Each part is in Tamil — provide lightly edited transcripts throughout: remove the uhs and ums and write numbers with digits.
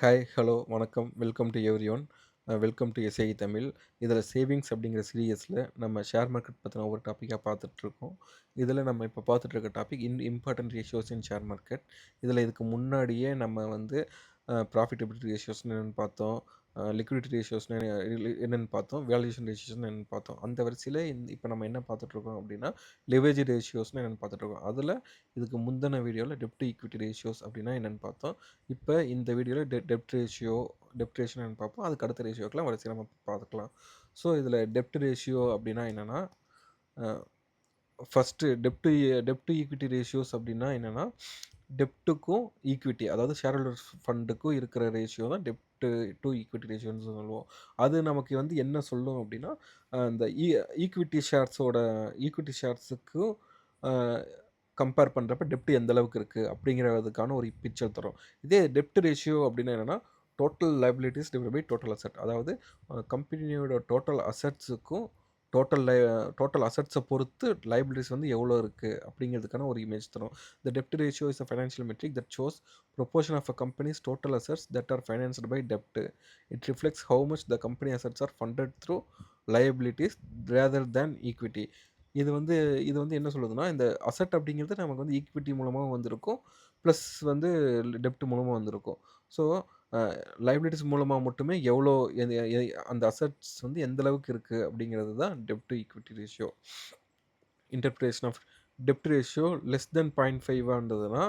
ஹாய், ஹலோ, வணக்கம். Welcome to everyone. Welcome to SAE Tamil. இதில சேவிங்ஸ் அப்படிங்கிற சீரியஸில நம்ம ஷேர் மார்க்கெட் பத்தின ஒவ்வொரு டாப்பிக்கா பார்த்துட்ருக்கோம். இதில நம்ம இப்போ பார்த்துட்டு இருக்க டாபிக் இம்பார்ட்டன்ட் ரேஷியோஸ் இன் ஷேர் மார்க்கெட். இதில இதுக்கு முன்னாடியே நம்ம வந்து ப்ராஃபிட்டபிலிட்டி ரேஷியோஸ்னு என்னன்னு பார்த்தோம். லிக்விடிட்டி ரேஷியோஸ்னு என்னன்னு பார்த்தோம். வேல்யூவேஷன் ரேஷியோஸ்னு என்னன்னு பார்த்தோம். அந்த வரிசையில இப்போ நம்ம என்ன பார்த்துட்ருக்கோம் அப்படின்னா, லிவரேஜ் ரேஷியோஸ்னு என்னன்னு பார்த்துட்ருக்கோம். அதில இதுக்கு முந்தின வீடியோல டெப்ட் டு ஈக்விட்டி ரேஷியோஸ் அப்படின்னா என்னன்னு பார்த்தோம். இப்போ இந்த வீடியோல டெப்ட் ரேஷியோ என்னன்னு பார்ப்போம். அதுக்கு அடுத்த ரேஷியோக்கெல்லாம் வரிசையா நம்ம பார்த்துக்கலாம். ஸோ இதில டெப்ட் ரேஷியோ அப்படின்னா என்னன்னா, அ ஃபர்ஸ்ட்டு டெப்ட் டு ஈக்விட்டி ரேஷியோஸ் அப்படின்னா என்னன்னா, டெப்ட்டுக்கும் ஈக்விட்டி அதாவது ஷேர் ஹோல்டர்ஸ் ஃபண்டுக்கும் இருக்கிற ரேஷியோ தான் டெப்ட் டு ஈக்விட்டி ரேஷியோன்னு சொல்லுவோம். அது நமக்கு வந்து என்ன சொல்லும் அப்படின்னா, இந்த ஈக்விட்டி ஷேர்ஸுக்கும் அ கம்பேர் பண்ணுறப்ப டெப்ட் எந்த அளவுக்கு இருக்குது அப்படிங்கிறதுக்கான ஒரு பிக்சர் தரும். இதே டெப்ட் ரேஷியோ அப்படின்னா என்னன்னா, total liabilities divided by total asset. அதாவது கம்பெனியோட டோட்டல் அசெட்ஸுக்கும் டோட்டல் அசெட்ஸை பொறுத்து லைபிலிட்டீஸ் வந்து எவ்வளோ இருக்குது அப்படிங்கிறதுக்கான ஒரு இமேஜ் தரும். த டெப்ட் ratio is a financial matric that shows proportion of a companies total assets that R financed by dept. It reflects how much the company assets R funded through liabilities rather than equity. இது வந்து இது வந்து என்ன சொல்லுதுன்னா, இந்த அசெட் அப்படிங்கிறது நமக்கு வந்து ஈக்விட்டி மூலமா வந்திருக்கும். ப்ளஸ் வந்து டெப்ட் மூலமா வந்திருக்கும். ஸோ லைபிலிட்டீஸ் மூலமா மட்டுமே எவ்வளோ எது எ அந்த அசெட்ஸ் வந்து எந்த அளவுக்கு இருக்கு அப்படிங்கிறது தான் டெப்ட் to equity ratio. Interpretation of டெப்ட் ரேஷியோ லெஸ் தென் 0.5 இருந்ததுன்னா,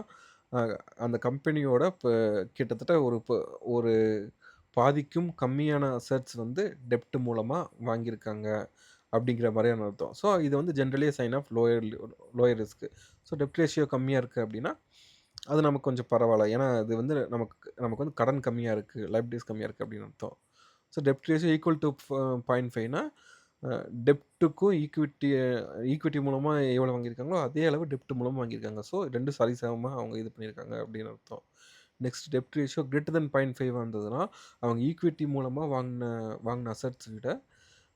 அ அந்த கம்பெனியோட கிட்டத்தட்ட ஒரு பாதிக்கும் கம்மியான அசெட்ஸ் வந்து டெப்ட் மூலமா வாங்கியிருக்காங்க அப்படிங்கிற மாதிரியான அர்த்தம். ஸோ இது வந்து generally sign of lower risk. So டெப்ட் ரேஷியோ கம்மியா இருக்கு அப்படின்னா, அது நமக்கு கொஞ்சம் பரவால்ல. ஏன்னா அது வந்து நமக்கு வந்து கடன் கம்மியா இருக்கு, லைபிலிட்டீஸ் கம்மியா இருக்கு அப்படின்னு அர்த்தம். ஸோ டெப்ட் ரேஷியோ ஈக்குவல் டூ 0.5னா டெப்ட்டுக்கும் ஈக்விட்டி மூலமா எவ்வளோ வாங்கியிருக்காங்களோ, அதே அளவு டெப்ட் மூலமா வாங்கியிருக்காங்க. ஸோ 2 சரிசமமா அவங்க இது பண்ணியிருக்காங்க அப்படின்னு அர்த்தம். நெக்ஸ்ட் டெப்ட் ரேஷியோ கிரேட்டர் தென் 0.5 இருந்ததுன்னா, அவங்க ஈக்விட்டி மூலமா வாங்குன அசெட்ஸ் விட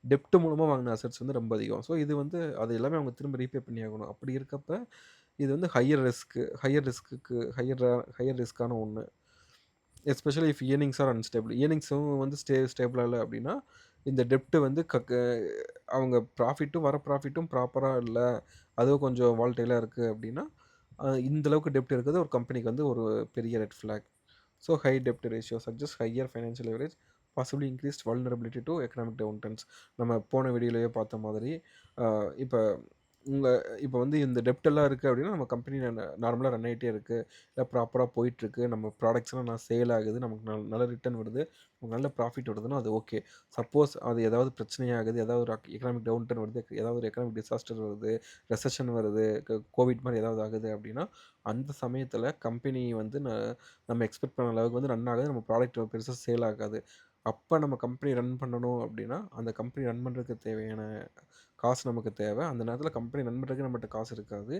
டெப்ட் மூலமா வாங்குன அசெட்ஸ் வந்து ரொம்ப அதிகம். ஸோ இது வந்து அது எல்லாமே அவங்க திரும்ப ரீபே பண்ணி ஆகணும். அப்படி இருக்கப்ப, இது வந்து ஹையர் ரிஸ்க்கான ஒண்ணு. Especially if earnings are unstable. இயர்னிங்ஸும் வந்து ஸ்டேபிளா இல்ல அப்படின்னா, இந்த டெப்ட் வந்து அவங்க வர ப்ராஃபிட்டும் ப்ராப்பரா இல்ல, அதுவும் கொஞ்சம் வாலடைலா இருக்கு அப்படின்னா, இந்த அளவுக்கு டெப்ட் இருக்கிறது ஒரு கம்பெனிக்கு வந்து ஒரு பெரிய ரெட் ஃபிளாக். ஸோ ஹை டெப்ட் ratio suggest higher financial leverage, possibly increased vulnerability to economic downturns. நம்ம போன வீடியோலயே பார்த்த மாதிரி, அ இப்ப உங்க இப்ப வந்து இந்த டெப்ட் எல்லாம் இருக்கு அப்படின்னா, நம்ம கம்பெனி நார்மலா ரன் ஆயிட்டே இருக்கு. இல்ல ப்ராப்பரா போயிட்டுருக்கு. நம்ம ப்ராடக்ட்ஸ்லாம் நல்லா சேல் ஆகுது. நமக்கு நல்ல ரிட்டர்ன் வருது. நமக்கு நல்ல ப்ராஃபிட் வருதுன்னா அது ஓகே. சப்போஸ் அது ஏதாவது பிரச்சனையாகுது, ஏதாவது ஒரு எக்கனாமிக் டவுன் வருது, ஏதாவது ஒரு எக்கனாமிக் டிசாஸ்டர் வருது, ரெசெஷன் வருது, கோவிட் மாரி ஏதாவது ஆகுது அப்படின்னா, அந்த சமயத்தில கம்பெனி வந்து நம்ம எக்ஸ்பெக்ட் பண்ண அளவுக்கு வந்து ரன் ஆகாது. நம்ம ப்ராடக்ட் பெருசா சேல் ஆகாது. அப்ப நம்ம கம்பெனி ரன் பண்ணணும் அப்படின்னா, அந்த கம்பெனி ரன் பண்றதுக்கு தேவையான காசு நமக்கு தேவை. அந்த நேரத்தில கம்பெனி ரன் பண்றதுக்கு நம்மட்ட காசு இருக்காது.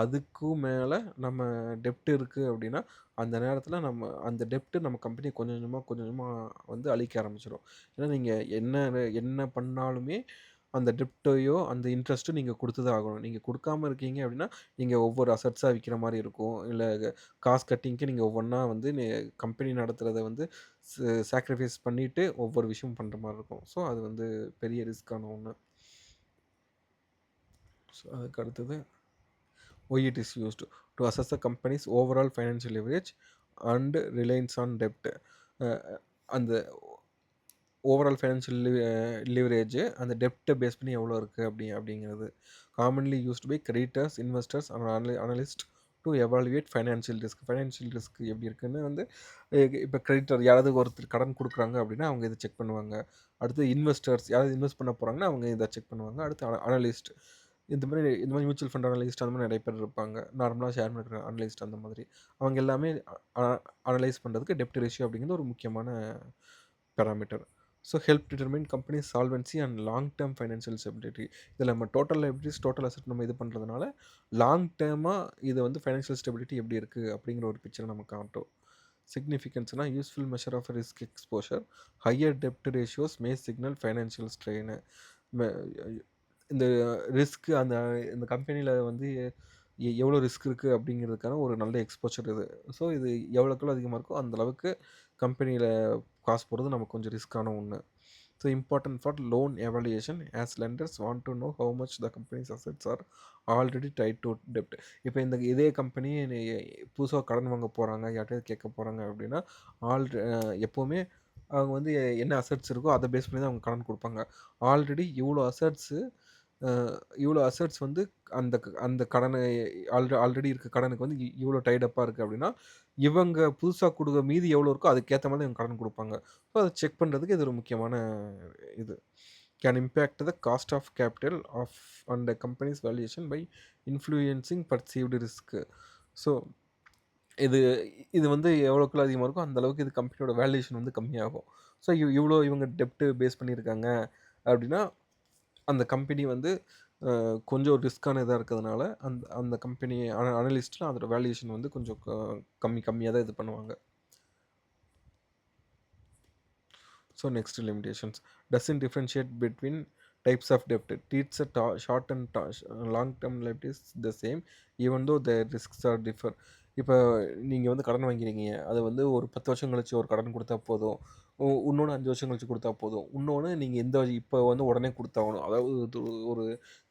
அதுக்கும் மேல நம்ம டெப்ட் இருக்கு அப்படின்னா, அந்த நேரத்தில நம்ம அந்த டெப்ட் நம்ம கம்பெனிய கொஞ்சம் கொஞ்சமா வந்து அழிக்க ஆரம்பிச்சுரும். ஏன்னா நீங்க என்ன பண்ணாலுமே அந்த டெப்ட்டையோ, அந்த இன்ட்ரெஸ்ட்டும் நீங்க குடுத்து தான் ஆகணும். நீங்க குடுக்காம இருக்கீங்க அப்படின்னா, நீங்க ஒவ்வொரு அசெட்ஸா விக்கிற மாரி இருக்கும். இல்ல காஸ்ட் கட்டிங்க்கு நீங்க ஒவ்வொன்னா வந்து கம்பெனி நடத்துறத வந்து சாக்ரிஃபைஸ் பண்ணிட்டு ஒவ்வொரு விஷயம் பண்ற மாரி இருக்கும். ஸோ அது வந்து பெரிய ரிஸ்க்கான ஒண்ணு. ஸோ அதுக்கு அடுத்தது why it is used to assess a company's overall financial leverage and reliance on debt. அந்த ஓவரால் ஃபைனான்ஷியல் லிவரேஜ் அந்த டெப்ட்டை பேஸ் பண்ணி எவ்வளோ இருக்குது அப்படிங்கிறது commonly used by creditors, investors and analyst to evaluate financial risk எப்படி இருக்குன்னு வந்து இப்போ கிரெடிட்டர் யாராவது ஒருத்தர் கடன் கொடுக்குறாங்க அப்படின்னா அவங்க இதை செக் பண்ணுவாங்க. அடுத்து இன்வெஸ்டர்ஸ் யாராவது இன்வெஸ்ட் பண்ண போகிறாங்கன்னா அவங்க இதை செக் பண்ணுவாங்க. அடுத்து அனலிஸ்ட் இந்த மாதிரி மியூச்சுவல் ஃபண்ட் அனலிஸ்ட் அந்த மாதிரி நிறைய பேர் இருப்பாங்க. நார்மலாக ஷேர் மார்க்கெட் அனலிஸ்ட் அந்த மாதிரி அவங்க எல்லாமே அனலைஸ் பண்ணுறதுக்கு டெப்ட் ரேஷியோ அப்படிங்கிறது ஒரு முக்கியமான parameter. So help determine company solvency and long term financial stability. இதில் நம்ம டோட்டல் லைபிலிட்டிஸ் டோட்டல் அசெட் நம்ம இது பண்ணுறதுனால லாங் டேர்மாக இது வந்து ஃபைனான்ஷியல் ஸ்டெபிலிட்டி எப்படி இருக்குது அப்படிங்கிற ஒரு பிக்சரை நம்ம காட்டும். சிக்னிஃபிகன்ஸ்னால் useful measure of risk exposure, higher டெப்ட் ratios may signal financial strain. இந்த ரிஸ்க் இந்த கம்பெனியில் வந்து எவ்வளோ ரிஸ்க் இருக்குது அப்படிங்கிறதுக்கான ஒரு நல்ல எக்ஸ்போஷர் இது. ஸோ இது எவ்வளோக்கெவ்வளோ அதிகமாக இருக்கோ அந்த அளவுக்கு கம்பெனியில் காசு போடுறது நமக்கு கொஞ்சம் ரிஸ்க்கான ஒன்று. So important for loan evaluation as lenders want to know how much the company's assets are already tied to டெப்ட். இப்போ இதே கம்பெனி புதுசாக கடன் வாங்க போகிறாங்க, யார்கிட்டயாவது கேட்க போகிறாங்க அப்படின்னா எப்போவுமே அவங்க வந்து என்ன அசெட்ஸ் இருக்கோ அதை பேஸ் பண்ணி தான் அவங்க கடன் கொடுப்பாங்க. ஆல்ரெடி இவ்வளோ அசெட்ஸ் வந்து அந்த கடனை ஆல்ரெடி இருக்க கடனுக்கு வந்து இவ்வளோ டைட் அப்பாக இருக்குது அப்படின்னா, இவங்க புதுசாக கொடுக்குற மீதி எவ்வளோ இருக்கோ அதுக்கேற்ற மாதிரி இவங்க கடன் கொடுப்பாங்க. ஸோ அதை செக் பண்ணுறதுக்கு இது ஒரு முக்கியமான இது. Can impact the cost of capital of and companies valuation by influencing perceived risk. So இது இது வந்து எவ்வளோக்குள்ள அதிகமாக இருக்கோ அந்த அளவுக்கு இது கம்பெனியோட வேல்யூவேஷன் வந்து கம்மியாகும். ஸோ இவ்வளோ இவங்க டெப்ட்டு பேஸ் பண்ணியிருக்காங்க அப்படின்னா அந்த கம்பெனி வந்து கொஞ்சம் ரிஸ்க்கான இதாக இருக்கிறதுனால அந்த அந்த கம்பெனி அனலிஸ்ட்லாம் அதோட வேல்யூவேஷன் வந்து கொஞ்சம் கம்மியாக தான் இது பண்ணுவாங்க. So next limitations doesn't differentiate between types of debt, treats a short and long term liabilities the same even though the risks are differ. இப்போ நீங்கள் வந்து கடன் வாங்கிறீங்க, அது வந்து ஒரு 10 வருஷம் கழிச்சு ஒரு கடன் கொடுத்தா போதும், இன்னொன்று 5 வருஷம் கழிச்சு கொடுத்தா போதும், இன்னொன்று நீங்கள் இப்போ வந்து உடனே கொடுத்தாகணும். அதாவது ஒரு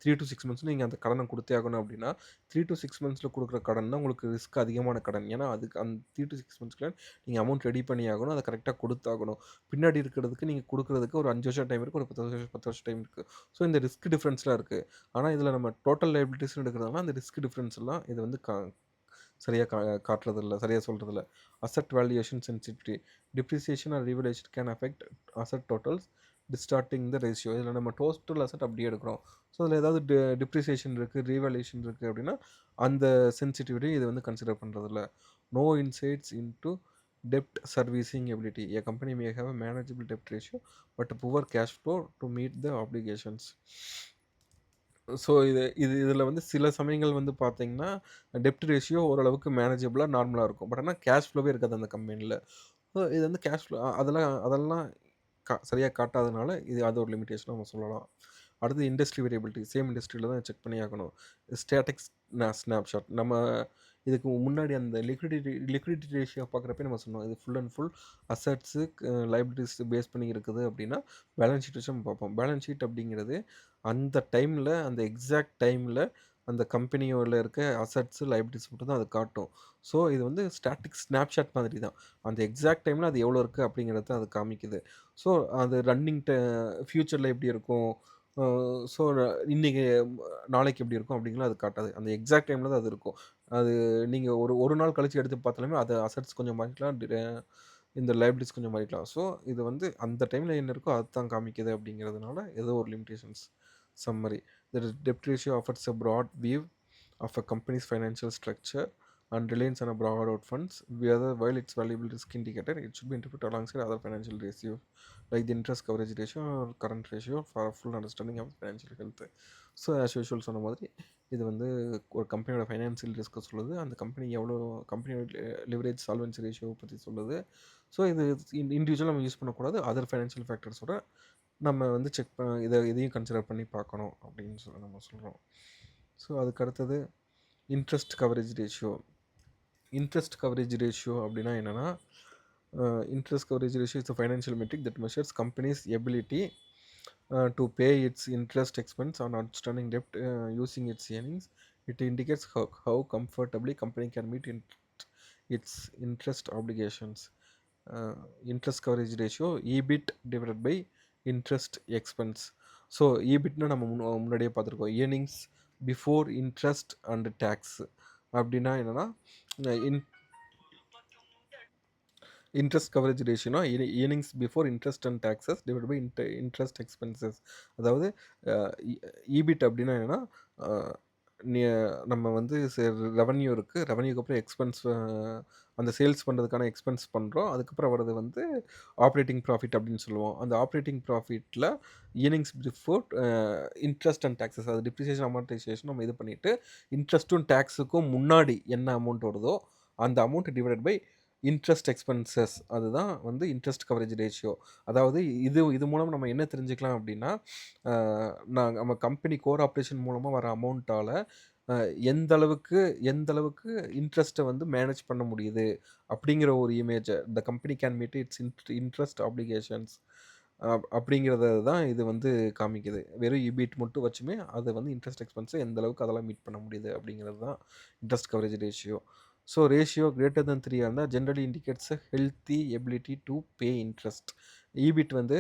3 to 6 மந்த்ஸ் நீங்கள் அந்த கடனை கொடுத்தே ஆகணும் அப்படின்னா 3 to 6 மந்த்ஸில் கொடுக்குற கடன் தான் உங்களுக்கு ரிஸ்க் அதிகமான கடன். ஏன்னா அதுக்கு அந்த 3 to 6 மந்த்ஸ்க்குள்ள நீங்கள் அமௌண்ட் ரெடி பண்ணி ஆகணும், அதை கரெக்டாக கொடுத்தாகணும். பின்னாடி இருக்கிறதுக்கு நீங்கள் கொடுக்குறதுக்கு ஒரு 5 வருஷம் டைம் இருக்குது, ஒரு 10 வருஷம் டைம் இருக்குது. ஸோ இந்த ரிஸ்க் டிஃப்ரென்ஸ்லாம் இருக்குது. ஆனால் இதில் நம்ம டோட்டல் லைபிலிட்டிஸ்னு எடுக்கிறதுனால அந்த ரிஸ்க் டிஃப்ரென்ஸ்லாம் இது வந்து சரியாக காட்டுறதில்ல, சரியாக சொல்கிறதில்ல. Asset valuation sensitivity depreciation or revaluation can affect asset totals distorting the ratio. இதில் நம்ம டோட்டல் அசட் அப்படியே எடுக்கிறோம். ஸோ அதில் ஏதாவது டிப்ரிசியேஷன் இருக்குது, ரீவலேஷன் இருக்குது அப்படின்னா அந்த சென்சிட்டிவிட்டி இது வந்து கன்சிடர் பண்ணுறதில்ல. No insights into debt servicing ability. A company may have a manageable debt ratio but poor cash flow to meet the obligations. So இதில் வந்து சில சமயங்கள் வந்து பார்த்தீங்கன்னா டெப்ட் ரேஷியோ ஓரளவுக்கு மேனேஜபிளாக நார்மலாக இருக்கும். பட் ஆனால் கேஷ் ஃப்ளோவே இருக்காது அந்த கம்பெனியில். ஸோ இது வந்து கேஷ் ஃப்ளோ அதெல்லாம் சரியாக காட்டாதனால அது ஒரு லிமிட்டேஷனாக நம்ம சொல்லலாம். அடுத்து இண்டஸ்ட்ரி வேரியபிலிட்டி, சேம் இண்டஸ்ட்ரியில் தான் செக் பண்ணி ஆகணும். ஸ்டாட்டிக்ஸ் ஸ்னாப்ஷாட், நம்ம இதுக்கு முன்னாடி அந்த லிக்விடிட்டி ரேஷியோ பார்க்குறப்ப நம்ம சொன்னோம் இது full and full assets liabilities base பண்ணி இருக்குது அப்படின்னா பேலன்ஸ் ஷீட் வச்சு நம்ம பார்ப்போம். பேலன்ஸ் ஷீட் அப்படிங்கிறது அந்த டைமில் அந்த எக்ஸாக்ட் டைமில் அந்த கம்பெனியோட இருக்க அசட்ஸு லைபிலிட்டிஸ் மட்டும் தான் அது காட்டும். ஸோ இது வந்து ஸ்டாட்டிக் ஸ்னாப்ஷாட் மாதிரி தான். அந்த எக்ஸாக்ட் டைமில் அது எவ்வளோ இருக்குது அப்படிங்கிறத அது காமிக்குது. ஸோ அது ரன்னிங் ஃப்யூச்சரில் எப்படி இருக்கும், ஸோ இன்றைக்கி நாளைக்கு எப்படி இருக்கும் அப்படிங்கலாம் அது காட்டாது. அந்த எக்ஸாக்ட் டைமில் தான் அது இருக்கும். அது நீங்கள் ஒரு நாள் கழிச்சு எடுத்து பார்த்தாலுமே அது அசட்ஸ் கொஞ்சம் மாறிக்கலாம், இந்த லைபிலிட்டிஸ் கொஞ்சம் மாறிக்கலாம். ஸோ இது வந்து அந்த டைமில் என்ன இருக்கோ அதுதான் காமிக்குது அப்படிங்கிறதுனால ஏதோ ஒரு limitations. Summary, the debt ratio offers a broad view of a company's financial structure and reliance on a broad out funds. While it's valuable risk indicator, it should be interpreted alongside other financial ratios like the interest coverage ratio or current ratio for a full understanding of financial health. So as usual சொன்ன மாதிரி இது வந்து ஒரு கம்பெனியோட ஃபைனான்சியல் ரிஸ்க்கை சொல்லுது, அந்த கம்பெனி எவ்வளோ கம்பெனியோட லிவரேஜ் சால்வன்சி ரேஷியோவை பற்றி சொல்லுது. ஸோ இது இண்டிவிஜுவலாக நம்ம யூஸ் பண்ணக்கூடாது, அதர் ஃபைனான்சியல் ஃபேக்டர்ஸோட நம்ம வந்து இதையும் கன்சிடர் பண்ணி பார்க்கணும் அப்படின்னு சொல்லி நம்ம சொல்கிறோம். ஸோ அதுக்கு அடுத்தது interest coverage ratio. Interest coverage ratio அப்படின்னா என்னென்னா, interest coverage ratio is a financial metric that measures company's ability to pay its interest expense on outstanding debt using its earnings. It indicates how comfortably company can meet its interest obligations. Interest coverage ratio EBIT divided by interest expense. So EBITனா நம்ம முன்னாடியே பார்த்துருக்கோம், earnings before interest and taxes. அப்படின்னா என்னென்னா இன்ட்ரெஸ்ட் கவரேஜ் ரேஷியோனா earnings before interest and taxes divide by interest expenses. அதாவது EBIT அப்படின்னா என்னென்னா நம்ம வந்து ரெவன்யூ இருக்குது, ரெவன்யூக்கு அப்புறம் எக்ஸ்பென்ஸ், அந்த சேல்ஸ் பண்ணுறதுக்கான எக்ஸ்பென்ஸ் பண்ணுறோம், அதுக்கப்புறம் வர்றது வந்து ஆப்ரேட்டிங் ப்ராஃபிட் அப்படின்னு சொல்லுவோம். அந்த ஆப்ரேட்டிங் ப்ராஃபிட்டில் earnings before interest and taxes, அது டிப்ரிசியேஷன் அமார்டைசேஷன் நம்ம இது பண்ணிவிட்டு இன்ட்ரெஸ்ட்டும் டேக்ஸுக்கும் முன்னாடி என்ன அமௌண்ட் வருதோ அந்த amount divided by interest expenses, அதுதான் வந்து இன்ட்ரெஸ்ட் கவரேஜ் ரேஷியோ. அதாவது இது மூலம் நம்ம என்ன தெரிஞ்சுக்கலாம் அப்படின்னா, நம்ம கம்பெனி கோர் ஆப்ரேஷன் மூலமாக வர அமௌண்ட்டால் அ எந்த அளவுக்கு எந்த அளவுக்கு இன்ட்ரெஸ்ட்ட வந்து மேனேஜ் பண்ண முடியுது அப்படிங்கிற ஒரு image the company can meet its interest applications அப்படிங்கிறத தான் இது வந்து காமிக்குது. வெறும் இபிட் மட்டும் வச்சுமே அது வந்து இன்ட்ரெஸ்ட் எக்ஸ்பென்ஸ எந்த அளவுக்கு அதெல்லாம் மீட் பண்ண முடியுது அப்படிங்கிறது தான் interest coverage ratio. So ratio greater than 3 இருந்தா generally indicates a healthy ability to pay interest. EBIT வந்து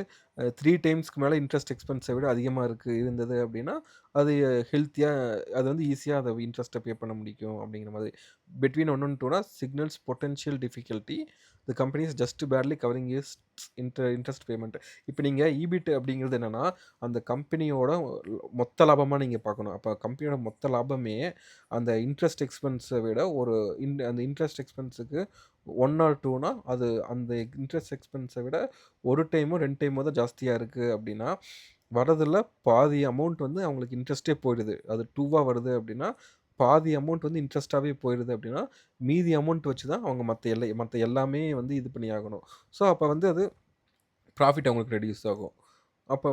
3 டைம்ஸ்க்கு மேல இன்ட்ரெஸ்ட் எக்ஸ்பென்ஸ விட அதிகமா இருந்தது அப்படின்னா, அது ஹெல்த்தியா அது வந்து ஈஸியா அத இன்ட்ரெஸ்ட்ட பே பண்ண முடிக்கும் அப்படிங்கிற மாதிரி. பிட்வீன் 1 அண்ட் 2னா signals potential difficulty. The company is just barely covering is interest payment. இப்ப நீங்க ஈபிட் அப்படிங்கிறது என்னன்னா, அந்த கம்பெனியோட மொத்த லாபமா நீங்க பார்க்கணும். அப்ப கம்பெனியோட மொத்த லாபமே அந்த இன்ட்ரெஸ்ட் எக்ஸ்பென்ஸ விட ஒரு அந்த இன்ட்ரெஸ்ட் எக்ஸ்பென்ஸுக்கு 1 ஆர் 2னா அது அந்த இன்ட்ரெஸ்ட் எக்ஸ்பென்ஸ விட 1 டைமோ, 2 டைமோ தான் ஜாஸ்தியா இருக்கு அப்படின்னா, வரதுல பாதி அமௌண்ட் வந்து அவங்களுக்கு இன்ட்ரெஸ்ட்டே போயிடுது. அது 2வா வருது அப்படின்னா, பாதி அமௌண்ட் வந்து இன்ட்ரெஸ்ட்டாவே போயிருது அப்படின்னா, மீதி அமௌண்ட் வச்சு தான் அவங்க மத்த எல்லாமே வந்து இது பண்ணி ஆகணும். ஸோ, அப்ப வந்து அது ப்ராஃபிட் அவங்களுக்கு ரெட்யூஸ் ஆகும். அப்ப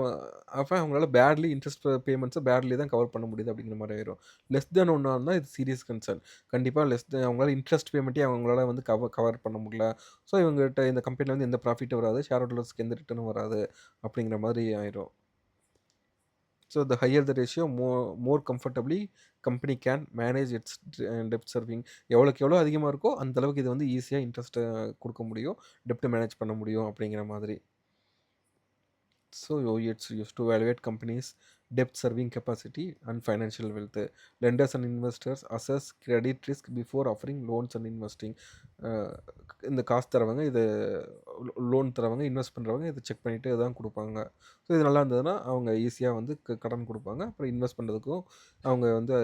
அப்ப அவங்களால பேட்லி இன்ட்ரெஸ்ட் பேமெண்ட்ஸ பேட்லி தான் கவர் பண்ண முடியுது அப்படிங்கிற மாரி ஆயிரும். லெஸ் தென் 1 இருந்தா இது சீரியஸ் கன்சர்ன். கண்டிப்பா லெஸ் தென் அவங்களால இன்ட்ரெஸ்ட் பேமெண்ட்டே அவங்களால வந்து கவர் பண்ண முடியல. ஸோ இவங்ககிட்ட இந்த கம்பெனில வந்து எந்த ப்ராஃபிட்டும் வராது. ஷேர் ஹோல்டர்ஸ்க்கு எந்த ரிட்டர்னும் வராது. அப்படிங்கிற மாதிரி ஆயிரும். So the higher the ratio more comfortably company can manage it's dept serving. எவ்வளோக்கு எவ்வளோ அதிகமா இருக்கோ, அந்த அளவுக்கு இது வந்து ஈஸியா இன்ட்ரெஸ்ட்ட குடுக்க முடியும். டெப்ட்ட மேனேஜ் பண்ண முடியும் அப்படிங்கிற மாதிரி. So it's used to evaluate companies' debt serving capacity and financial wealth. Lenders and investors assess credit risk before offering loans and investing. இந்த காசு தரவங்க இதை லோன் தரவங்க இன்வெஸ்ட் பண்ணுறவங்க இதை செக் பண்ணிவிட்டு தான் கொடுப்பாங்க. ஸோ இது நல்லா இருந்ததுன்னா அவங்க ஈஸியாக வந்து கடன் கொடுப்பாங்க. அப்புறம் இன்வெஸ்ட் பண்ணுறதுக்கும் அவங்க வந்து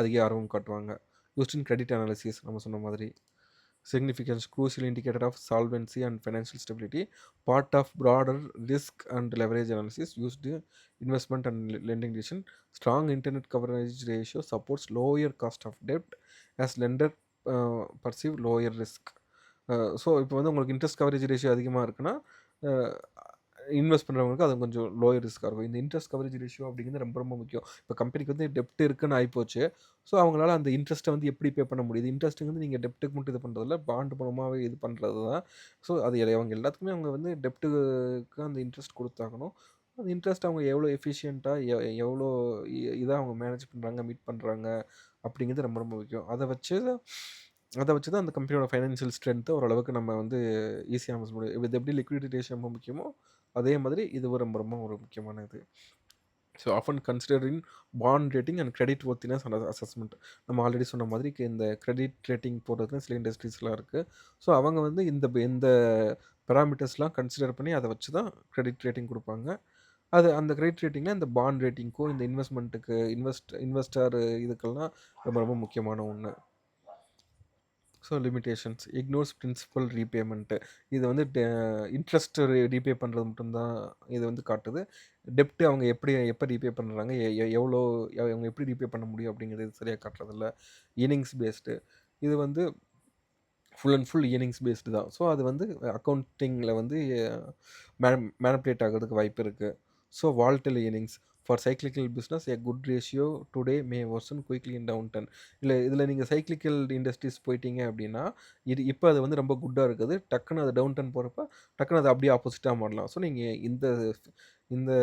அதிக ஆர்வம் காட்டுவாங்க. யூஸ்ட் இன் கிரெடிட் அனாலிசிஸ் நம்ம சொன்ன மாதிரி. Significance crucial indicator of solvency and financial stability, part of broader risk and leverage analysis used in investment and lending decision. Strong internet coverage ratio supports lower cost of debt as lender perceive lower risk. So இப்போ வந்து உங்களுக்கு இன்ட்ரெஸ்ட் கவரேஜ் ரேஷியோ அதிகமாக இருக்குன்னா இன்வெஸ்ட் பண்ணுறவங்களுக்கு அது கொஞ்சம் லோயர் ரிஸ்க்காக இருக்கும். இந்த இன்ட்ரெஸ்ட் கவரேஜ் ரேஷியோ அப்படிங்கிறது ரொம்ப ரொம்ப முக்கியம். இப்போ கம்பெனிக்கு வந்து டெப்ட் இருக்குன்னு ஆகிப்போச்சு. ஸோ அவங்களால அந்த இன்ட்ரெஸ்ட்டை வந்து எப்படி பே பண்ண முடியுது? இன்ட்ரெஸ்ட்டுங்க வந்து நீங்கள் டெப்ட்டுக்கு மட்டும் இது பண்ணுறதில்ல, பாண்ட் மூலமாகவே இது பண்ணுறது தான். ஸோ அது அவங்க எல்லாத்துக்குமே அவங்க வந்து டெப்ட்டுக்கு அந்த இன்ட்ரெஸ்ட் கொடுத்தாகணும். அந்த இன்ட்ரெஸ்ட் அவங்க எவ்வளோ எஃபிஷியண்ட்டாக எவ்வளோ இதாக அவங்க மேனேஜ் பண்ணுறாங்க, மீட் பண்ணுறாங்க அப்படிங்கிறது ரொம்ப ரொம்ப முக்கியம். அதை வச்சு தான் அந்த கம்பெனியோட ஃபைனான்ஷியல் ஸ்ட்ரென்த்தை ஓரளவுக்கு நம்ம வந்து ஈஸியாக நம்ம சொல்ல முடியும். இது எப்படி லிக்விடிட்டி ரேஷியோ ரொம்ப முக்கியமோ, அதே மாதிரி இது ரொம்ப ரொம்ப ஒரு முக்கியமான இது. So often consider in bond rating and credit worthiness and assessment. நம்ம ஆல்ரெடி சொன்ன மாதிரி இந்த கிரெடிட் ரேட்டிங் போடுறதுக்கு சில இண்டஸ்ட்ரீஸ்லாம் இருக்குது. ஸோ அவங்க வந்து இந்த பேராமீட்டர்ஸ்லாம் கன்சிடர் பண்ணி அதை வச்சு தான் கிரெடிட் ரேட்டிங் கொடுப்பாங்க. அந்த கிரெடிட் ரேட்டிங்கில் இந்த பாண்ட் ரேட்டிங்க்கும் இந்த இன்வெஸ்ட்மெண்ட்டுக்கு இன்வெஸ்டர் இதுக்கெல்லாம் ரொம்ப ரொம்ப முக்கியமான ஒன்று. So limitations ignores principal repayment. இது வந்து இன்ட்ரெஸ்ட் ரீபே பண்ணுறது மட்டும்தான் இது வந்து காட்டுது. டெப்ட் அவங்க எப்போ ரீபே பண்ணுறாங்க, எவ்வளோ அவங்க எப்படி ரீபே பண்ண முடியும் அப்படிங்கிறது சரியாக காட்டுறதில்ல. ஈர்னிங்ஸ் பேஸ்டு. இது வந்து full and full earnings based தான். ஸோ அது வந்து அக்கௌண்டிங்கில் வந்து மேனிப்புலேட் ஆகிறதுக்கு வாய்ப்பு இருக்குது. So volatile earnings for cyclical business a good ratio today may worsen quickly in downturn. இதில் நீங்கள் சைக்ளிக்கல் இண்டஸ்ட்ரீஸ் போயிட்டீங்க அப்படின்னா, இப்போ அது வந்து ரொம்ப குட்டாக இருக்குது. டக்குன்னு அது டவுன் டர்ன் போகிறப்ப டக்குன்னு அது அப்படியே ஆப்போசிட்டாக மாறலாம். ஸோ நீங்கள் இந்த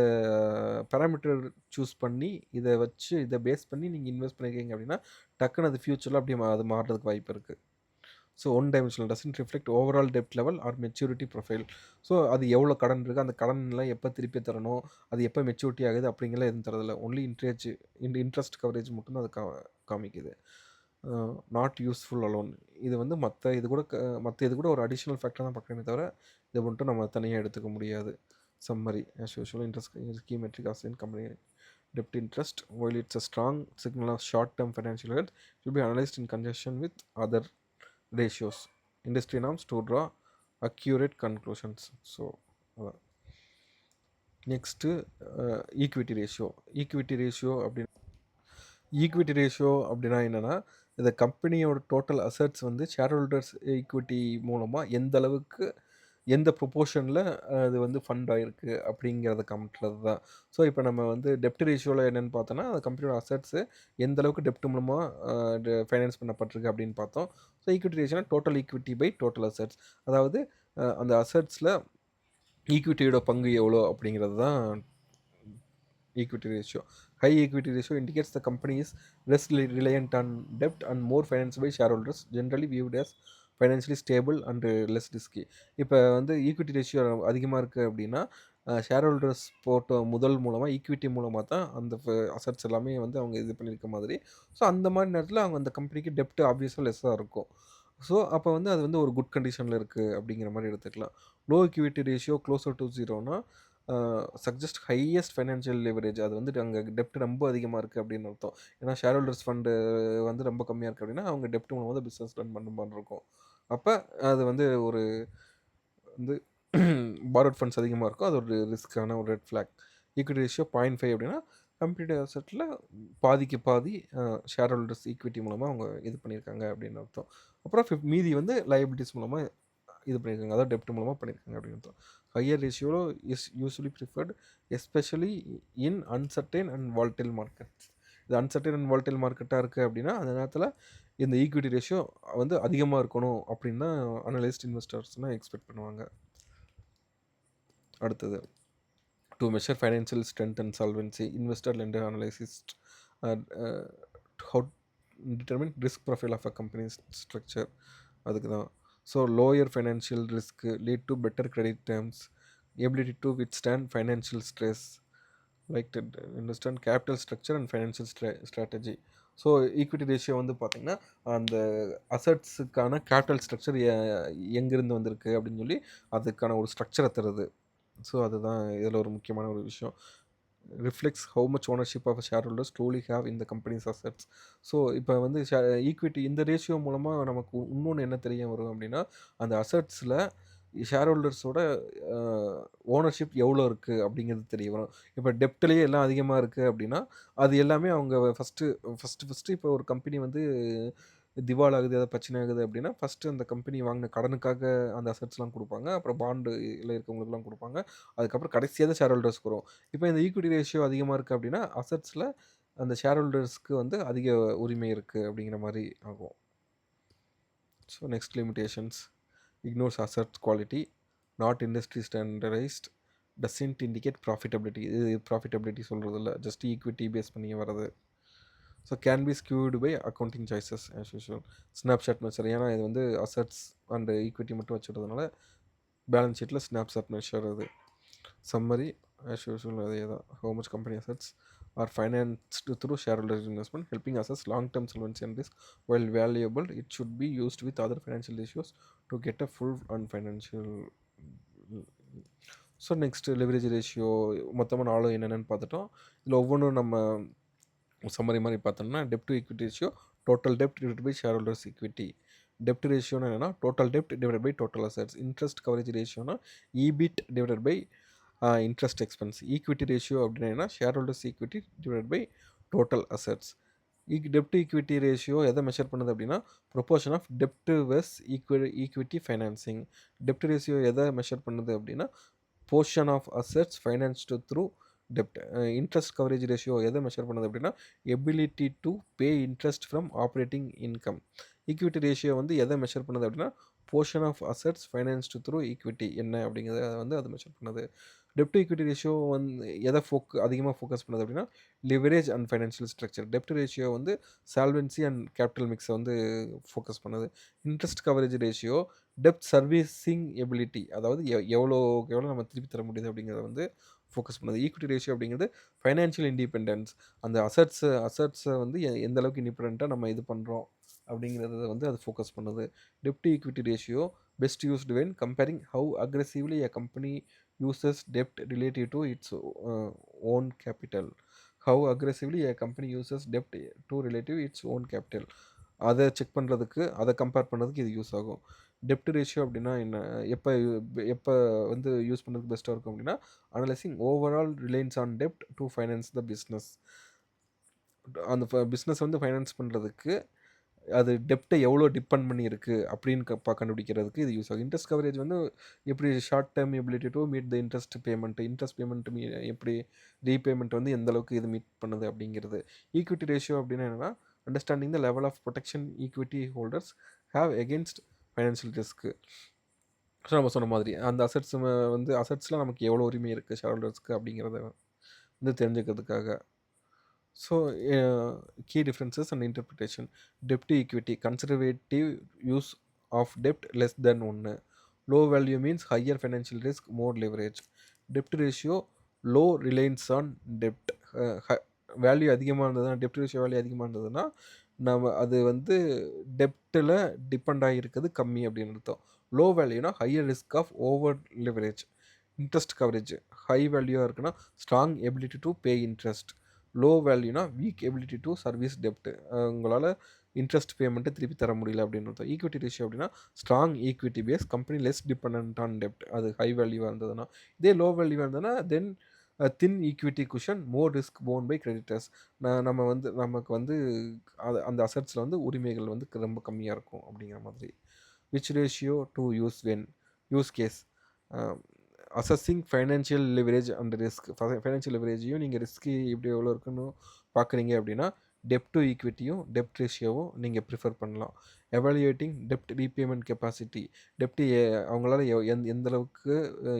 பேராமீட்டர் சூஸ் பண்ணி இதை பேஸ் பண்ணி நீங்கள் இன்வெஸ்ட் பண்ணியிருக்கீங்க அப்படின்னா, டக்குன்னு அது ஃப்யூச்சரில் அப்படியே அது மாறுறதுக்கு வாய்ப்பு இருக்குது. So one dimensional doesn't reflect overall dept level or maturity profile. So அது எவ்வளோ கடன் இருக்குது, அந்த கடன்லாம் எப்போ திருப்பி தரணும், அது எப்போ மெச்சூரிட்டி ஆகுது அப்படிங்கலாம் எதுவும் தரதில்ல. ஒன்லி இன்ட்ரெஸ்ட் கவரேஜ் மட்டும்தான் அது காமிக்குது. Not useful alone. இது வந்து மற்ற இது கூட ஒரு அடிஷ்னல் ஃபேக்டர் தான் பார்க்கணுமே தவிர, இதை மட்டும் நம்ம தனியாக எடுத்துக்க முடியாது. Summary as usual interest key metric as in company debt interest. While it's a strong signal of short-term financial health, it will be analyzed in conjunction with other ratios, industry norms to draw accurate conclusions. So next equity ratio அப்படின்னா என்னென்னா, இந்த கம்பெனியோட டோட்டல் அசட்ஸ் வந்து ஷேர் ஹோல்டர்ஸ் ஈக்விட்டி மூலமாக எந்த அளவுக்கு எந்த ப்ரொபோர்ஷனில் அது வந்து ஃபண்ட் ஆயிருக்கு அப்படிங்கிறத காமிக்கிறது தான். ஸோ இப்போ நம்ம வந்து டெப்ட் ரேஷியோவில் என்னென்னு பார்த்தோன்னா, அந்த கம்பெனியோட அசெட்ஸு எந்த அளவுக்கு டெப்ட் மூலமாக ஃபைனான்ஸ் பண்ணப்பட்டிருக்கு அப்படின்னு பார்த்தோம். ஸோ ஈக்விட்டி ரேஷியோனா total equity by total assets. அதாவது அந்த அசெட்ஸில் ஈக்விட்டியோட பங்கு எவ்வளோ அப்படிங்கிறது தான் equity ratio. High equity ratio indicates the company is less reliant on debt and more financed by shareholders, generally viewed as financially stable and less risky. இப்போ வந்து ஈக்விட்டி ரேஷியோ அதிகமாக இருக்குது அப்படின்னா ஷேர் ஹோல்டர்ஸ் போட்ட முதல் மூலமாக ஈக்விட்டி மூலமாக தான் அந்த அசட்ஸ் எல்லாமே வந்து அவங்க இது பண்ணியிருக்க மாதிரி. ஸோ அந்த மாதிரி நேரத்தில் அவங்க அந்த கம்பெனிக்கு டெப்ட் ஆப்வியஸாக லெஸ்ஸாக இருக்கும். ஸோ அப்போ வந்து அது வந்து ஒரு குட் கண்டிஷனில் இருக்குது அப்படிங்கிற மாதிரி எடுத்துக்கலாம். Low equity ratio closer to ஜீரோனா சஜஸ்ட் ஹையஸ்ட் ஃபைனான்ஷியல் லிவரேஜ். அது வந்து அங்கே டெப்ட் ரொம்ப அதிகமாக இருக்குது அப்படின்னு அர்த்தம். ஏன்னா ஷேர் ஹோல்டர்ஸ் ஃபண்டு வந்து ரொம்ப கம்மியாக இருக்குது அப்படின்னா அவங்க டெப்ட் மூலமாக தான் பிஸ்னஸ் ரன் பண்ண மாதிரி இருக்கும். அப்போ அது வந்து ஒரு வந்து பாரோட் ஃபண்ட்ஸ் அதிகமாக இருக்கும். அது ஒரு ரிஸ்க்கான ஒரு ரெட் ஃப்ளாக். ஈக்விட்டி ரேஷியோ 0.5 அப்படின்னா கம்ப்ளீட் அசெட்டில் பாதிக்கு பாதி ஷேர் ஹோல்டர்ஸ் ஈக்விட்டி மூலமாக அவங்க இது பண்ணியிருக்காங்க அப்படின்னு அர்த்தம். அப்புறம் மீதி வந்து லைபிலிட்டிஸ் மூலமாக இது பண்ணியிருக்காங்க, அதாவது டெப்ட் மூலமாக பண்ணியிருக்காங்க அப்படின்னு அர்த்தம். Higher ratio is usually preferred especially in uncertain and volatile market. இது அன்சர்டைன் அண்ட் வால்டைல் மார்க்கெட்டாக இருக்குது அப்படின்னா அந்த நேரத்தில் இந்த ஈக்விட்டி ரேஷியோ வந்து அதிகமாக இருக்கணும் அப்படின்னு தான் அனலிஸ்ட் இன்வெஸ்டர்ஸ்னால் எக்ஸ்பெக்ட் பண்ணுவாங்க. அடுத்தது to measure financial strength and solvency investor lender analyst how determine risk profile of a company's structure. அதுக்கு தான். So lower financial risk lead to better credit terms, ability to withstand financial stress, like to understand capital structure and financial strategy. So equity ratio வந்து பார்த்திங்கன்னா அந்த அசட்ஸுக்கான கேபிட்டல் ஸ்ட்ரக்சர் எங்கேருந்து வந்திருக்கு அப்படின்னு சொல்லி அதுக்கான ஒரு ஸ்ட்ரக்சரை தருது. ஸோ அதுதான் இதில் ஒரு முக்கியமான ஒரு விஷயம். reflects how much ownership of shareholders truly have in the company's assets. So இப்போ வந்து ஈக்விட்டி இந்த ரேஷியோ மூலமாக நமக்கு இன்னொன்று என்ன தெரிய வரும் அப்படின்னா அந்த அசட்ஸில் ஷேர் ஹோல்டர்ஸோட ஓனர்ஷிப் எவ்வளோ இருக்குது அப்படிங்கிறது தெரிய வரும். இப்போ டெப்ட்லேயே எல்லாம் அதிகமாக இருக்குது அப்படின்னா அது எல்லாமே அவங்க ஃபஸ்ட்டு இப்போ ஒரு கம்பெனி வந்து திவால் ஆகுது, ஏதாவது பிரச்சனை ஆகுது அப்படின்னா ஃபஸ்ட்டு அந்த கம்பெனி வாங்கின கடனுக்காக அந்த அசட்ஸ்லாம் கொடுப்பாங்க. அப்புறம் பாண்டு இல்லை இருக்கவங்களுக்குலாம் கொடுப்பாங்க. அதுக்கப்புறம் கடைசியாக தான் ஷேர் ஹோல்டர்ஸ்க்கு வரும். இப்போ இந்த ஈக்விட்டி ரேஷியோ அதிகமாக இருக்குது அப்படின்னா அசட்ஸில் அந்த ஷேர் ஹோல்டர்ஸ்க்கு வந்து அதிக உரிமை இருக்குது அப்படிங்கிற மாதிரி ஆகும். So next limitations ignores asset quality, not industry standardised, doesn't indicate profitability. இது ப்ராஃபிட்டபிலிட்டி சொல்கிறது இல்லை, ஜஸ்ட் ஈக்விட்டி பேஸ் பண்ணி வர்றது. So can be skewed by accounting choices as usual. Snapshot measure, ஏன்னா இது வந்து அசட்ஸ் அண்ட் ஈக்விட்டி மட்டும் வச்சுருந்ததுனால பேலன்ஸ் ஷீட்டில் ஸ்னாப்ஷாட் மெஷர் அது. சம்மரி ஆஸ் யூஷுவல் அதே தான். How much company assets are financed through share holders investment helping assess long term solvency and risk while valuable it should be used with other financial ratios to get a full and financial. So next leverage ratio மொத்தமாக நாளும் என்னென்னு பார்த்துட்டோம். இதில் ஒவ்வொன்றும் நம்ம சம்மரி மாதிரி பார்த்தோம்னா டெப்ட் to equity ratio total dept divide by share holders equity. டெப்ட் ரேஷியோனா என்னென்னா total dept divide by total assets. Interest coverage ரேஷியோனா இபிட் divide by interest expense. Equity ratio அப்படின்னா share holders equity divide by total assets. Dept equity ratio எதை மெஷர் பண்ணுது அப்படின்னா proportion of dept Yves equity financing. Dept ratio எதை மெஷர் பண்ணுது அப்படின்னா portion of assets financed through dept. Interest coverage ratio எதை மெஷர் பண்ணுது அப்படின்னா ability to pay interest from operating income. Equity ratio வந்து எதை மெஷர் பண்ணுது அப்படின்னா portion of assets financed through equity என்ன அப்படிங்கிறத வந்து அதை மெஷர் பண்ணுது. டெப்ட் ஈக்விட்டி ரேஷியோ வந்து எதை அதிகமாக ஃபோக்கஸ் பண்ணுது அப்படின்னா leverage and financial structure. Dept ratio வந்து சால்வென்சி அண்ட் கேபிட்டல் மிக்ஸை வந்து ஃபோக்கஸ் பண்ணுது. இன்ட்ரெஸ்ட் கவரேஜ் ரேஷியோ டெப்ட் சர்வீசிங் எபிலிட்டி, அதாவது எவ்வளோ நம்ம திருப்பி தர முடியுது அப்படிங்கிறத வந்து ஃபோக்கஸ் பண்ணுது. ஈக்விட்டி ரேஷியோ அப்படிங்கிறது ஃபைனான்ஷியல் இண்டிபெண்டன்ஸ், அந்த அசட்ஸை வந்து எந்த அளவுக்கு இண்டிபெண்ட்டாக நம்ம இது பண்ணுறோம் அப்படிங்கிறத வந்து அது ஃபோக்கஸ் பண்ணுது. டெப்ட் equity ratio best used when comparing how aggressively a company uses debt relative to its own capital. How aggressively a company uses debt to relative its own capital. அதை செக் பண்ணுறதுக்கு, அதை கம்பேர் பண்ணுறதுக்கு இது யூஸ் ஆகும். டெப்ட் ரேஷியோ அப்படின்னா என்ன, எப்போ வந்து யூஸ் பண்ணுறதுக்கு பெஸ்ட்டாக இருக்கும் அப்படின்னா analysing overall Reliance on dept to finance the business. அந்த பிஸ்னஸ் வந்து ஃபைனான்ஸ் பண்ணுறதுக்கு அது டெப்ட்டை எவ்வளோ டிபெண்ட் பண்ணி இருக்கு அப்படின்னு கண்டுபிடிக்கிறதுக்கு இது யூஸ் ஆகும். இன்ட்ரெஸ்ட் கவரேஜ் வந்து எப்படி short term ability to meet the interest payment எப்படி ரீபேமெண்ட் வந்து எந்த அளவுக்கு இது மீட் பண்ணுது அப்படிங்கிறது. ஈக்விட்டி ரேஷியோ அப்படின்னா என்னன்னா, understanding the level of protection equity holders have against financial risk. So நம்ம சொன்ன மாதிரி அந்த அசட்ஸில் நமக்கு எவ்வளோ உரிமை இருக்குது ஷேர் ஹோல்டர்ஸ்க்கு அப்படிங்கிறத வந்து தெரிஞ்சுக்கிறதுக்காக. So key differences and interpretation. Dept equity conservative use of dept less than 1. Low value means higher financial risk, more leverage. Dept ratio low Reliance on dept. Value அதிகமாக இருந்ததுன்னா, டெப்ட் ரேஷியோ வேல்யூ அதிகமாக இருந்ததுன்னா நம்ம அது வந்து டெப்ட்டில் டிபெண்ட் ஆகிருக்கிறது கம்மி அப்படின்னு அர்த்தம். லோ வேல்யூனா higher risk of over leverage. Interest coverage high வேல்யூவாக இருக்குன்னா strong ability to pay interest. Low வேல்யூனா வீக் எபிலிட்டி டு சர்வீஸ் டெப்ட். உங்களால் இன்ட்ரெஸ்ட் பேமெண்ட்டை திருப்பி தர முடியல அப்படின்னு அர்த்தம். ஈக்விட்டி ரேஷியோ அப்படின்னா strong equity base, company less depend on டெப்ட். அது ஹை வேல்யூவாக இருந்ததுன்னா. இதே லோ வேல்யூவாக இருந்ததுன்னா then thin equity cushion, more risk borne by creditors. நமக்கு வந்து அந்த அசட்ஸில் வந்து உரிமைகள் வந்து ரொம்ப கம்மியாக இருக்கும் அப்படிங்கிற மாதிரி. Which ratio to use when use case. Assessing financial leverage and risk. Financial லிவரேஜையும் நீங்கள் ரிஸ்க்கு இப்படி எவ்வளோ இருக்குன்னு பார்க்குறீங்க அப்படின்னா டெப்ட் டு ஈக்விட்டியும் டெப்ட் ரேஷியோவும் நீங்கள் ப்ரிஃபர் பண்ணலாம். எவாலுவேட்டிங் டெப்ட் ரீபேமெண்ட் கெப்பாசிட்டி. டெப்ட் அவங்களால எந்த அளவுக்கு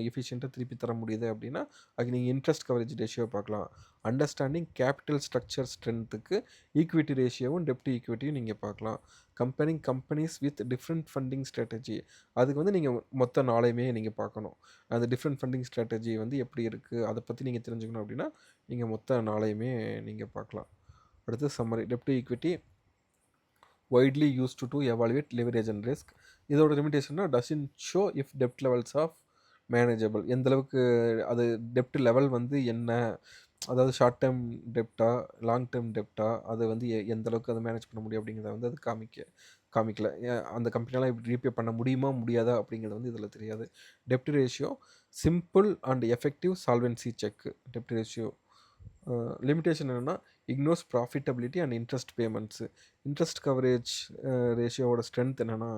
எஃபிஷியண்ட்டாக திருப்பி தர முடியுது அப்படின்னா அதுக்கு நீங்கள் இன்ட்ரெஸ்ட் கவரேஜ் ரேஷியோ பார்க்கலாம். அண்டர்ஸ்டாண்டிங் கேபிட்டல் ஸ்ட்ரக்சர் ஸ்ட்ரென்த்துக்கு ஈக்விட்டி ரேஷியோவும் டெப்ட் ஈக்விட்டியும் நீங்கள் பார்க்கலாம். Comparing companies with different funding strategy. அதுக்கு வந்து நீங்கள் மொத்த நாளையுமே நீங்கள் பார்க்கணும். அந்த டிஃப்ரெண்ட் ஃபண்டிங் ஸ்ட்ராட்டஜி வந்து எப்படி இருக்குது அதை பற்றி நீங்கள் தெரிஞ்சுக்கணும் அப்படின்னா நீங்கள் மொத்த நாளையுமே நீங்கள் பார்க்கலாம். அடுத்து சம்மரி. டெப்ட் equity widely used to evaluate leverage and risk. இதோட லிமிடேஷன்னா டசன்ட் ஷோ இஃப் டெப்ட் லெவல்ஸ் ஆஃப் மேனேஜபிள். எந்த அளவுக்கு அது டெப்ட் லெவல் வந்து என்ன, அதாவது ஷார்ட் டேர்ம் டெப்டா லாங் டேர்ம் டெப்டா, அது வந்து எந்த அளவுக்கு அதை மேனேஜ் பண்ண முடியும் அப்படிங்கிறத வந்து அது காமிக்கல. அந்த கம்பெனியெல்லாம் இப்படி ரீபே பண்ண முடியுமா முடியாதா அப்படிங்கிறது வந்து இதில் தெரியாது. டெப்ட் ratio simple and effective solvency check. டெப்ட் ரேஷியோ லிமிடேஷன் என்னென்னா ignores profitability and interest payments. Interest coverage ரேஷியோவோட ஸ்ட்ரென்த் என்னென்னா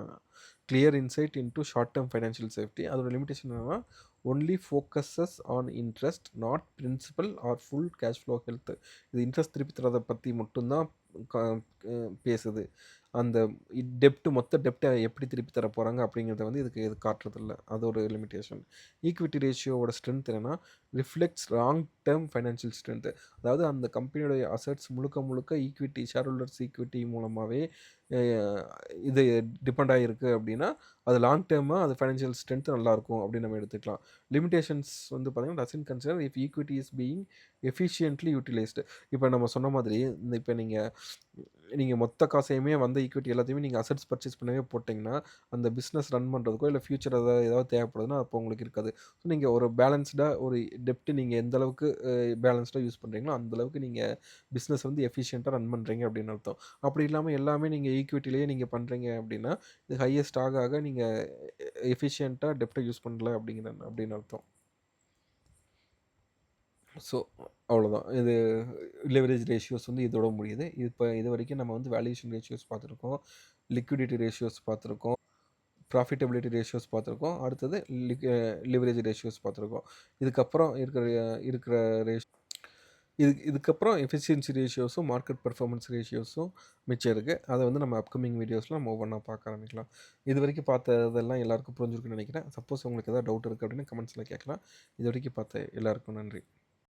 clear insight into short term financial safety. அதோட லிமிடேஷன் என்னென்னா only focuses on interest not principal or full cash flow health. இது இன்ட்ரெஸ்ட் திருப்பி தரதை பற்றி மட்டும்தான் பேசுது. அந்த மொத்த டெப்டை எப்படி திருப்பி தர போகிறாங்க அப்படிங்கிறத வந்து இது காட்டுறதில்ல. அது ஒரு லிமிட்டேஷன். ஈக்விட்டி ரேஷியோவோட ஸ்ட்ரென்த் என்னென்னா reflects long term financial strength. அதாவது அந்த கம்பெனியோடைய அசட்ஸ் முழுக்க ஈக்விட்டி ஷேர் ஹோல்டர்ஸ் ஈக்விட்டி மூலமாகவே இது டிபெண்ட் ஆகிருக்கு அப்படின்னா அது லாங் டேர்மாக அது ஃபைனான்ஷியல் ஸ்ட்ரென்த் நல்லாயிருக்கும் அப்படின்னு நம்ம எடுத்துக்கலாம். லிமிடேஷன்ஸ் வந்து பார்த்திங்கன்னா doesn't consider if equity is being efficiently utilised. இப்போ நம்ம சொன்ன மாதிரி இப்போ நீங்கள் மொத்த காசையுமே வந்த ஈக்விட்டி எல்லாத்தையுமே நீங்கள் அசட்ஸ் பர்ச்சேஸ் பண்ணவே போட்டிங்கன்னா அந்த பிஸ்னஸ் ரன் பண்ணுறதுக்கோ இல்லை ஃபியூச்சர் ஏதாவது தேவைப்படுதுன்னா அப்போ உங்களுக்கு இருக்காது. ஸோ நீங்கள் ஒரு பேலன்ஸ்டாக ஒரு டெப்ட் நீங்கள் எந்த அளவுக்கு பேலன்ஸ்டாக யூஸ் பண்ணுறீங்களோ அந்தளவுக்கு நீங்கள் பிஸ்னஸ் வந்து எஃபிஷியண்ட்டாக ரன் பண்ணுறீங்க அப்படின்னு அர்த்தம். அப்படி இல்லாமல் எல்லாமே நீங்கள் ஈக்விட்டிலேயே நீங்கள் பண்ணுறீங்க அப்படின்னா இது ஹையஸ்ட் ஆக நீங்கள் எஃபிஷியண்ட்டாக டெப்ட்டை யூஸ் பண்ணல அப்படின்னு அர்த்தம். ஸோ அவ்வளோதான். இது லெவரேஜ் ரேஷியோஸ் வந்து இதோட முடியுது. இப்போ இது வரைக்கும் நம்ம வந்து வேல்யூஷன் ரேஷியோஸ் பார்த்துருக்கோம், லிக்விடிட்டி ரேஷியோஸ் பார்த்துருக்கோம், ப்ராஃபிட்டபிலிட்டி ரேஷியோஸ் பார்த்துருக்கோம். அடுத்தது லிவரேஜ் ரேஷியோஸ் பார்த்துருக்கோம். இதுக்கப்புறம் இருக்கிற இதுக்கப்புறம் எஃபிஷியன்சி ரேஷியோஸும் மார்க்கெட் பர்ஃபார்மன்ஸ் ரேஷியோஸும் மிச்சம் இருக்குது. அதை வந்து நம்ம அப்கமிங் வீடியோஸில் நம்ம ஒவ்வொன்றா பார்க்க ஆரம்பிக்கலாம். இது வரைக்கும் பார்த்ததெல்லாம் எல்லாருக்கும் புரிஞ்சிருக்குன்னு நினைக்கிறேன். சப்போஸ் உங்களுக்கு எதாவது டவுட் இருக்குது அப்படின்னு கமெண்ட்ஸில் கேட்கலாம். இது வரைக்கும் பார்த்த எல்லாருக்கும் நன்றி.